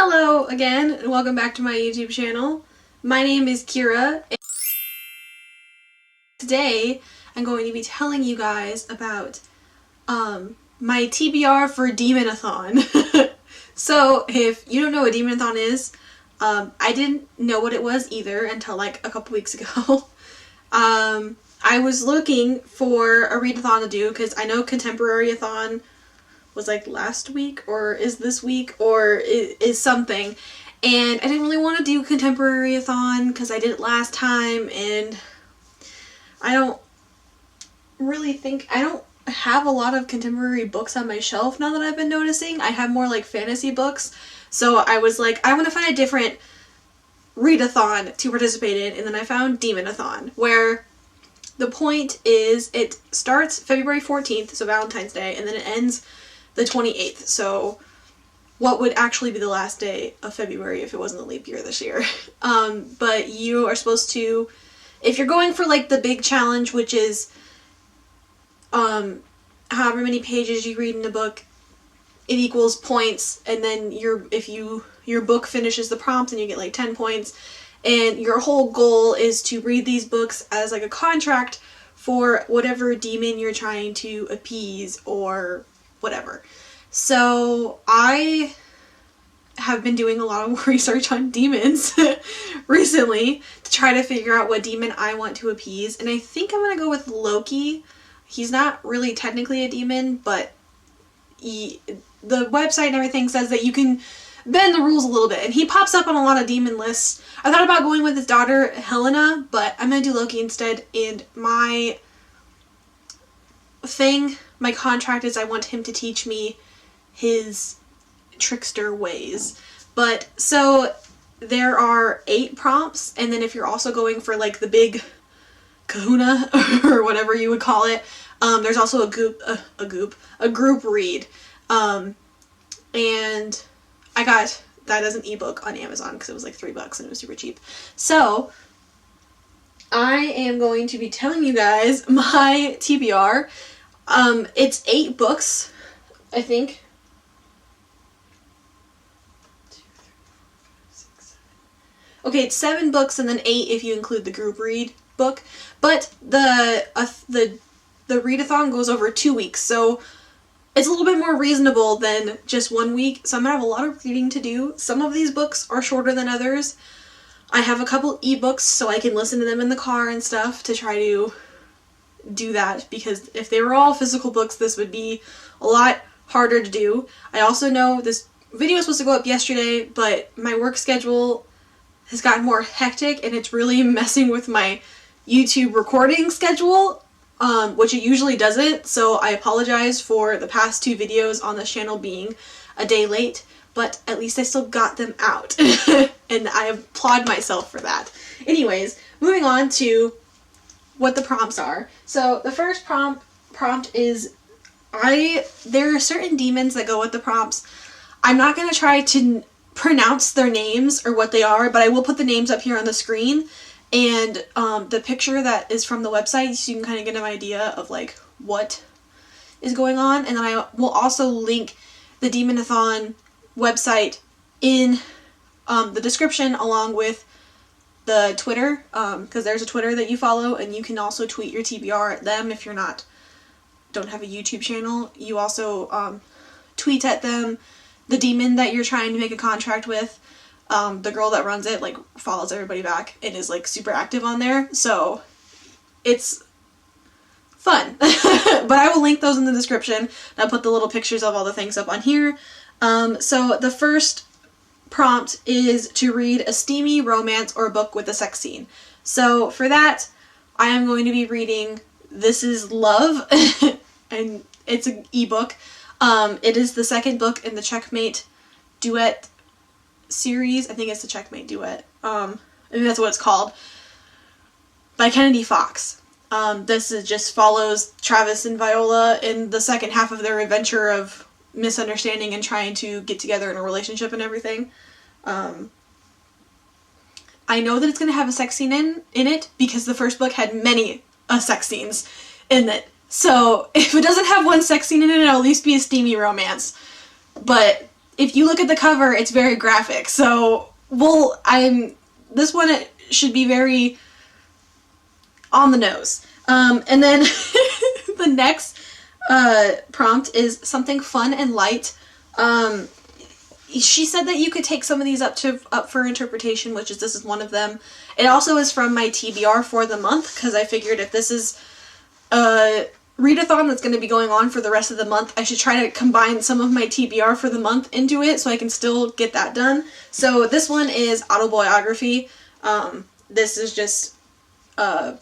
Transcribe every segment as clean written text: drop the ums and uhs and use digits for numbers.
Hello again, and welcome back to my YouTube channel. My name is Kira, and today I'm going to be telling you guys about my TBR for Demonathon. So, if you don't know what Demonathon is, I didn't know what it was either until like a couple weeks ago. I was looking for a readathon to do because I know Contemporary-a-thon was like last week or is this week or is something, and I didn't really want to do Contemporary-a-thon because I did it last time, and I don't have a lot of contemporary books on my shelf now that I've been noticing. I have more like fantasy books, so I was like, I want to find a different readathon to participate in, and then I found Demonathon, where the point is it starts February 14th, so Valentine's Day, and then it ends the 28th, so what would actually be the last day of February if it wasn't a leap year this year. But you are supposed to, if you're going for like the big challenge, which is however many pages you read in a book, it equals points, and then your book finishes the prompt and you get like 10 points, and your whole goal is to read these books as like a contract for whatever demon you're trying to appease or whatever. So I have been doing a lot of research on demons recently to try to figure out what demon I want to appease, and I think I'm gonna go with Loki. He's not really technically a demon, but the website and everything says that you can bend the rules a little bit, and he pops up on a lot of demon lists. I thought about going with his daughter Helena, but I'm gonna do Loki instead, and my contract is I want him to teach me his trickster ways. But so there are 8 prompts, and then if you're also going for like the big kahuna or whatever you would call it, there's also a group read, and I got that as an ebook on Amazon because it was like $3 and it was super cheap. So I am going to be telling you guys my TBR. It's 8 books, I think. 2, 3, 4, 5, 6, 7. Okay, it's 7 books and then 8 if you include the group read book. But the readathon goes over 2 weeks, so it's a little bit more reasonable than just 1 week. So I'm gonna have a lot of reading to do. Some of these books are shorter than others. I have a couple ebooks so I can listen to them in the car and stuff to try to do that, because if they were all physical books, this would be a lot harder to do. I also know this video was supposed to go up yesterday, but my work schedule has gotten more hectic and it's really messing with my YouTube recording schedule, which it usually doesn't, so I apologize for the past 2 videos on this channel being a day late, but at least I still got them out, and I applaud myself for that. Anyways, moving on to what the prompts are. So the first prompt is, there are certain demons that go with the prompts. I'm not going to try to pronounce their names or what they are, but I will put the names up here on the screen, and the picture that is from the website, so you can kind of get an idea of like what is going on. And then I will also link the Demonathon website in the description, along with the Twitter, because there's a Twitter that you follow, and you can also tweet your TBR at them if you're don't have a YouTube channel. You also tweet at them the demon that you're trying to make a contract with. The girl that runs it like follows everybody back and is like super active on there, so it's fun. But I will link those in the description, and I'll put the little pictures of all the things up on here. So the first prompt is to read a steamy romance or a book with a sex scene. So for that, I am going to be reading This Is Love, and it's an ebook. It is the second book in the Checkmate duet series. I think it's the Checkmate duet. I think that's what it's called, by Kennedy Fox. This just follows Travis and Viola in the second half of their adventure of misunderstanding and trying to get together in a relationship and everything. I know that it's going to have a sex scene in it because the first book had many sex scenes in it. So if it doesn't have one sex scene in it, it'll at least be a steamy romance. But if you look at the cover, it's very graphic. So, this one it should be very on the nose. And then the next prompt is something fun and light. She said that you could take some of these up for interpretation, this is one of them. It also is from my TBR for the month, because I figured if this is a readathon that's going to be going on for the rest of the month, I should try to combine some of my TBR for the month into it so I can still get that done. So this one is autobiography. This is just a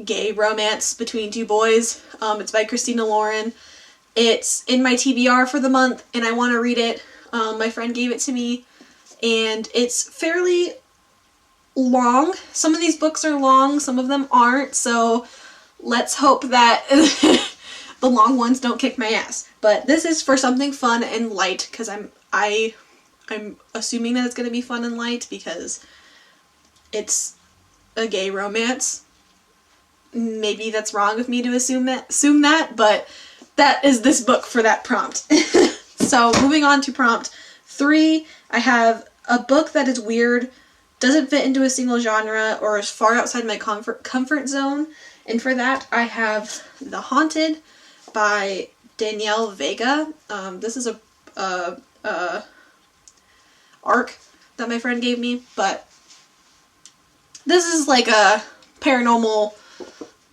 gay romance between two boys. It's by Christina Lauren. It's in my TBR for the month, and I want to read it. My friend gave it to me, and it's fairly long. Some of these books are long, some of them aren't, so let's hope that the long ones don't kick my ass. But this is for something fun and light, because I'm assuming that it's going to be fun and light because it's a gay romance. Maybe that's wrong of me to assume that, but that is this book for that prompt. So moving on to prompt 3, I have a book that is weird, doesn't fit into a single genre, or is far outside my comfort zone. And for that, I have The Haunted by Danielle Vega. This is a arc that my friend gave me, but this is like a paranormal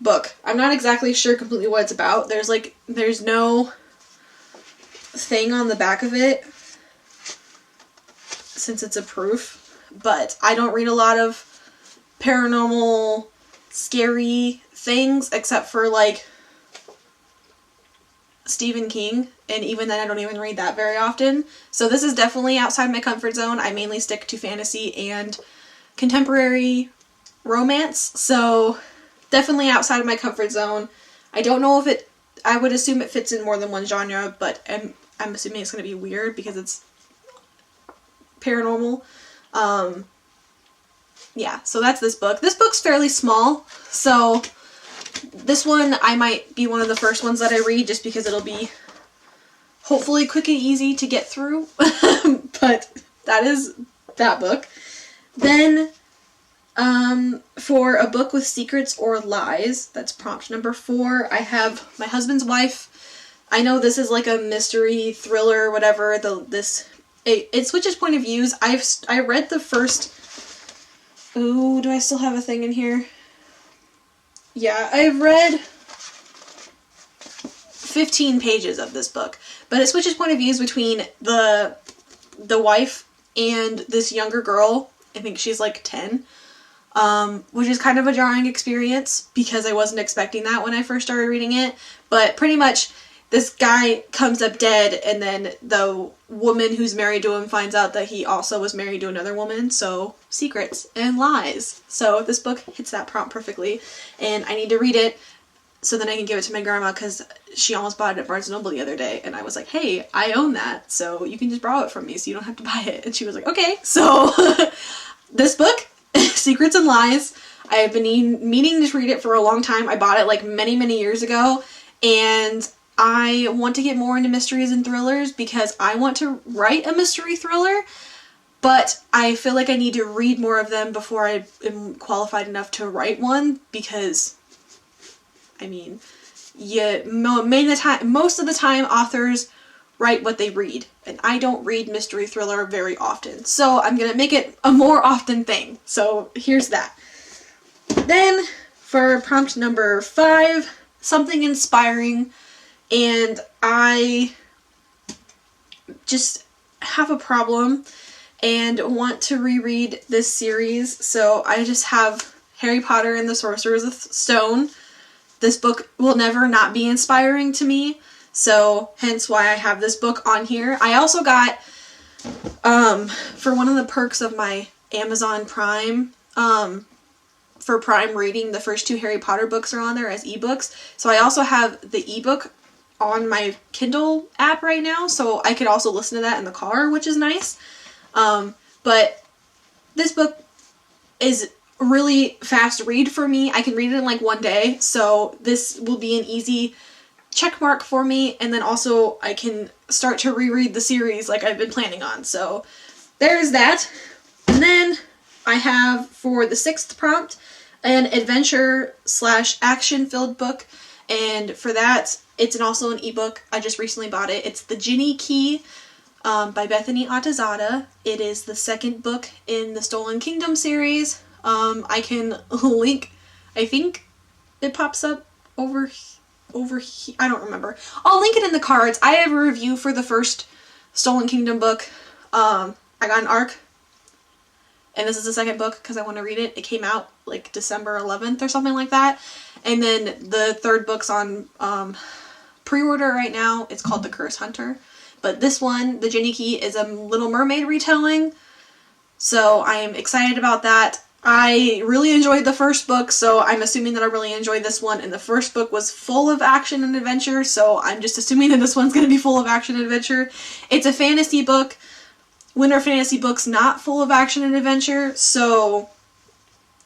book. I'm not exactly sure completely what it's about. There's no thing on the back of it since it's a proof, but I don't read a lot of paranormal scary things except for like Stephen King, and even then I don't even read that very often. So this is definitely outside my comfort zone. I mainly stick to fantasy and contemporary romance, so definitely outside of my comfort zone. I don't know if I would assume it fits in more than one genre, but I'm assuming it's going to be weird because it's paranormal. Yeah, so that's this book. This book's fairly small, so this one I might be one of the first ones that I read just because it'll be hopefully quick and easy to get through. But that is that book. Then for a book with secrets or lies, that's prompt number 4, I have My Husband's Wife. I know this is like a mystery thriller, whatever. It switches point of views. I read the first. Ooh, do I still have a thing in here? Yeah, I've read 15 pages of this book, but it switches point of views between the wife and this younger girl. I think she's like 10, which is kind of a jarring experience because I wasn't expecting that when I first started reading it. But pretty much, this guy comes up dead, and then the woman who's married to him finds out that he also was married to another woman, so secrets and lies. So this book hits that prompt perfectly, and I need to read it so then I can give it to my grandma because she almost bought it at Barnes & Noble the other day, and I was like, hey, I own that, so you can just borrow it from me so you don't have to buy it. And she was like, okay. So this book, Secrets and Lies, I have been meaning to read it for a long time. I bought it like many, many years ago, and I want to get more into mysteries and thrillers because I want to write a mystery thriller, but I feel like I need to read more of them before I am qualified enough to write one because, I mean, most of the time authors write what they read, and I don't read mystery thriller very often, so I'm going to make it a more often thing. So here's that. Then for prompt number 5, something inspiring. And I just have a problem and want to reread this series, so I just have Harry Potter and the Sorcerer's Stone. This book will never not be inspiring to me, so hence why I have this book on here. I also got, for one of the perks of my Amazon Prime, for Prime reading, the first 2 Harry Potter books are on there as ebooks, so I also have the ebook on my Kindle app right now, so I could also listen to that in the car, which is nice. But this book is a really fast read for me. I can read it in like one day, so this will be an easy check mark for me, and then also I can start to reread the series like I've been planning on. So there's that. And then I have, for the 6th prompt, an adventure / action filled book, and for that it's also an ebook. I just recently bought it. It's The Ginny Key by Bethany Atazadeh. It is the 2nd book in the Stolen Kingdom series. I can link, I think it pops up over here. I don't remember. I'll link it in the cards. I have a review for the first Stolen Kingdom book. I got an ARC, and this is the 2nd book because I want to read it. It came out like December 11th or something like that. And then the 3rd book's on pre-order right now. It's called The Curse Hunter. But this one, The Ginny Key, is a Little Mermaid retelling. So I am excited about that. I really enjoyed the first book, so I'm assuming that I really enjoyed this one. And the first book was full of action and adventure, so I'm just assuming that this one's going to be full of action and adventure. It's a fantasy book. Winter fantasy book's not full of action and adventure, so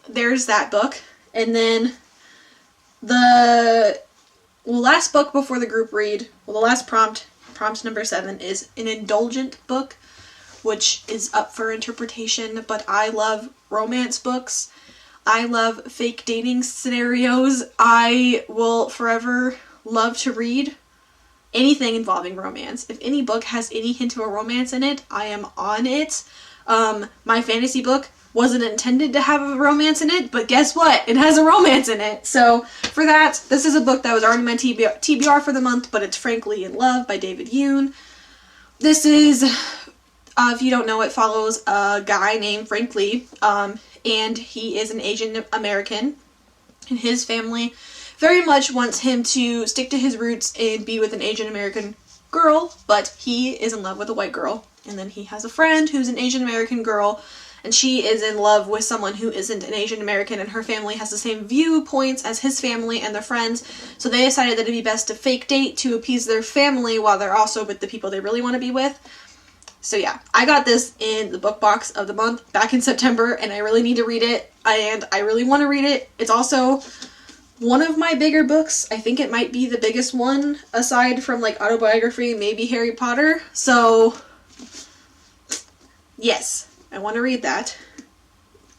there's that book. And then the last book before the group read, the last prompt number 7, is an indulgent book, which is up for interpretation, but I love romance books. I love fake dating scenarios. I will forever love to read anything involving romance. If any book has any hint of a romance in it, I am on it. My fantasy book wasn't intended to have a romance in it, but guess what? It has a romance in it. So for that, this is a book that was already my TBR for the month, but it's Frankly in Love by David Yoon. This is, if you don't know, it follows a guy named Frankly, and he is an Asian American, and his family very much wants him to stick to his roots and be with an Asian American girl, but he is in love with a white girl. And then he has a friend who's an Asian American girl, and she is in love with someone who isn't an Asian American, and her family has the same viewpoints as his family and their friends, so they decided that it'd be best to fake date to appease their family while they're also with the people they really want to be with. So yeah, I got this in the book box of the month back in September, and I really need to read it, and I really want to read it. It's also one of my bigger books. I think it might be the biggest one, aside from like autobiography, maybe Harry Potter. So yes, I want to read that.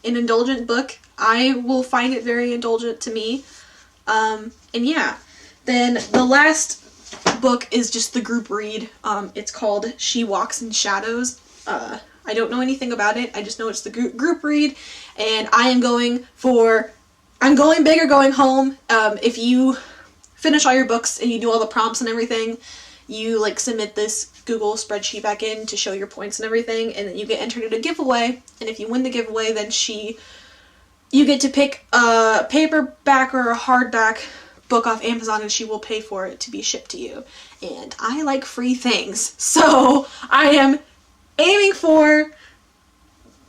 An indulgent book. I will find it very indulgent to me. And yeah, then the last book is just the group read. It's called She Walks in Shadows. I don't know anything about it. I just know it's the group read, and I am going big or going home. If you finish all your books and you do all the prompts and everything, you like submit this Google spreadsheet back in to show your points and everything, and then you get entered in a giveaway. And if you win the giveaway, then you get to pick a paperback or a hardback book off Amazon, and she will pay for it to be shipped to you. And I like free things, so I am aiming for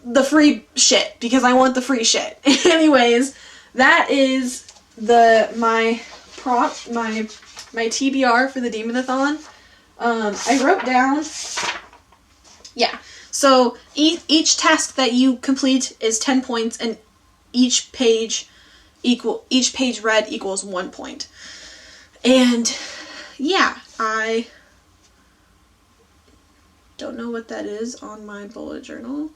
the free shit because I want the free shit. Anyways, that is my TBR for the Demonathon. I wrote down, yeah, so each task that you complete is 10 points, and each page read equals 1 point. And yeah, I don't know what that is on my bullet journal.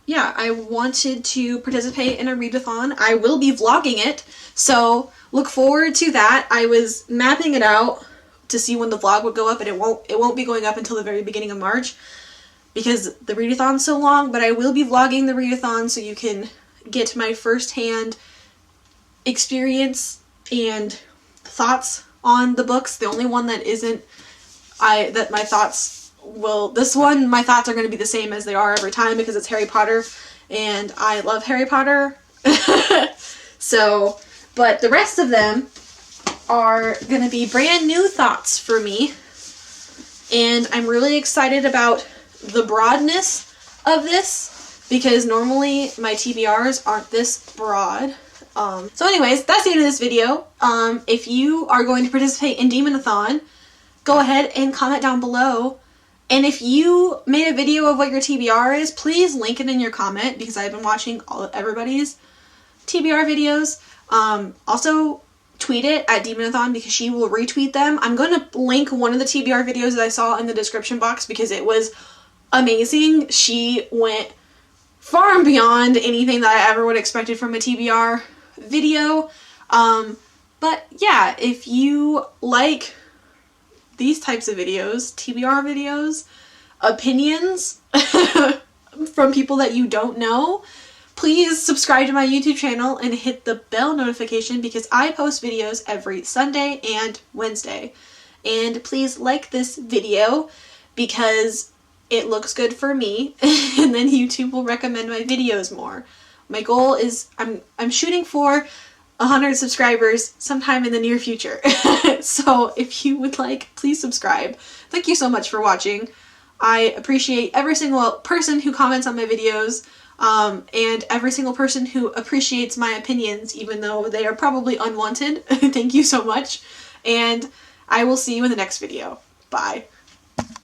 Yeah, I wanted to participate in a readathon. I will be vlogging it, so look forward to that. I was mapping it out to see when the vlog would go up, and it won't be going up until the very beginning of March because the readathon's so long, but I will be vlogging the readathon so you can get my first-hand experience and thoughts on the books. The only one that isn't, my thoughts are going to be the same as they are every time because it's Harry Potter, and I love Harry Potter. So, but the rest of them are going to be brand new thoughts for me, and I'm really excited about the broadness of this because normally my TBRs aren't this broad. So anyways, that's the end of this video. If you are going to participate in Demonathon, go ahead and comment down below. And if you made a video of what your TBR is, please link it in your comment because I've been watching everybody's TBR videos. Also, tweet it at Demonathon because she will retweet them. I'm going to link one of the TBR videos that I saw in the description box because it was amazing. She went far and beyond anything that I ever would have expected from a TBR video. But yeah, if you like these types of videos, TBR videos, opinions from people that you don't know, please subscribe to my YouTube channel and hit the bell notification because I post videos every Sunday and Wednesday. And please like this video because it looks good for me and then YouTube will recommend my videos more. My goal is I'm shooting for 100 subscribers sometime in the near future. So if you would like, please subscribe. Thank you so much for watching. I appreciate every single person who comments on my videos. And every single person who appreciates my opinions, even though they are probably unwanted. Thank you so much, and I will see you in the next video. Bye.